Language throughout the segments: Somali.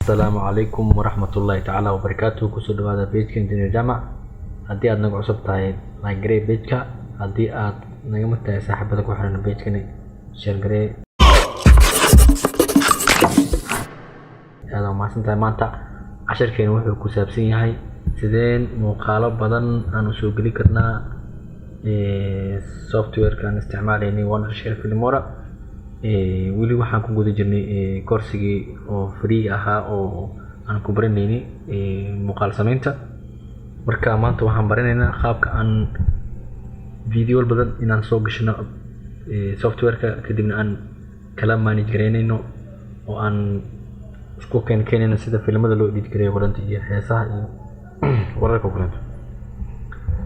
السلام عليكم ورحمة الله تعالى وبركاته. كسر هذا بيتك انجينير جامع. هدي أدنى عصب تاعي لايك بيتك. هدي أد نجمة تاعي صاحبتك وحنا بيتك شير جري. هذا ما سنت ما أنت عشر كيلو وحنا كسبسين هاي سدين مقالب بدن أنا شو قلي كنا سوفت وير كان استعماله إني وانا شير في المورا. weli waxaan ku guda jirnay koorsigii oo free ahaa oo aan ku baranaynay muuqaal samaynta. marka maanta waxaan baranaynaa qaabka aan video badan inaan soo gashano software-ka kadibna aan kala manage gareynayno oo aan isku keenayno sida filimada loo edit gareeyo waranta iyo heesaha iyo wararka kale.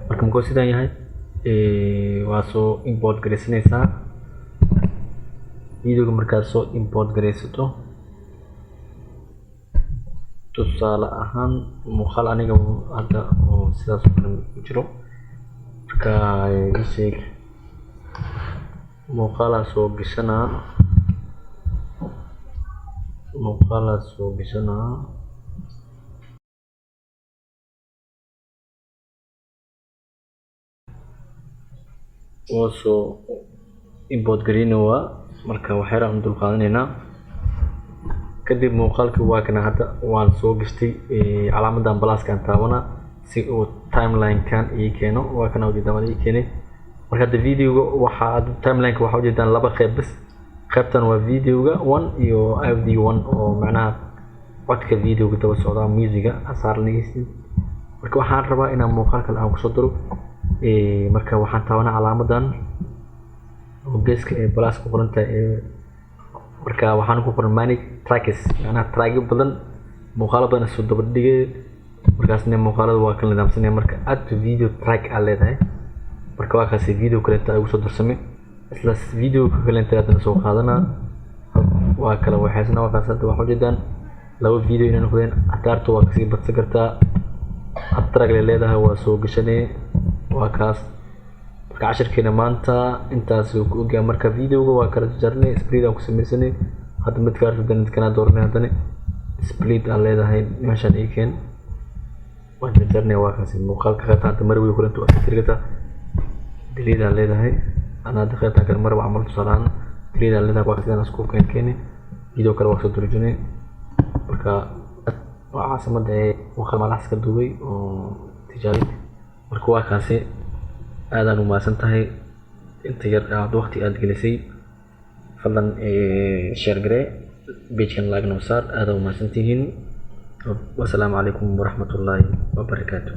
marka markuu sidan yahay waa soo import gareysanaysaa videoga markaad soo import gareysato. tusaale ahaan muuqaal aniga hadda oo sidaas oo kale ku jiro marka isheeg muuqaala soo gashanaa oo soo import gareynaa. marka waxay raan dul qaadanaynaa kadib muuqaalka waa kana hadda waan soo gashtay calaamadan plus-ka taabana si uu timeline kan ii keeno. waa kana ujeedaan ii keenay. marka hadda videoga waxa timeline-ka waxa ujeedaan laba qayb bas. qaybtan waa videoga 1 iyo FD1 oo macnaha codka videoga daba socda music-ga asaarnaysi. marka waxaan rabaa inaan muuqaalka aan ku soo diro marka waxaan taabanaa calaamadan geeska plus ku qoran tahay. marka waxaan ku qoran manage tracks ana track badan muuqaal badan soo daba dhigay. markaasna muuqaalada waa kala nidaamsanay. marka add video track aan leedahay marka waa kaasi video kale inta ay soo darsamay isla video kale inta aad soo qaadana waa kala waxaasna waa kaas hadda waxa ujeedaan laba video inaan noqdeen ataarto waa kasii badsan kartaa. track leedahay waa soo gashanay waa kaas. cashirkeena maanta intaas uu ku ogaa. marka videoga waa kala jarnay split aan ku sameeyay. hadda mid ka aragtan kana doornay hadana split aan leedahay meeshan ay keen waan jarnay waa kaasi muuqaalka qaata mar way kulanto fikirka delete aan leedahay ana daqiiqada kale mar waa amal tusaalaan delete aan leedahay waa sidaan isku keenay video kale waa soo turjunay. marka waa caasimada muuqaal malax ka duubay oo tijaabin. marka waa kaasi aadaan u maasan tahay inta yar aad waqti aad gelisay fadlan share garee page-kan like noo saar. aad u maasan tihiin. wassalaamu calaykum waraxmatullaahi wabarakaatuh.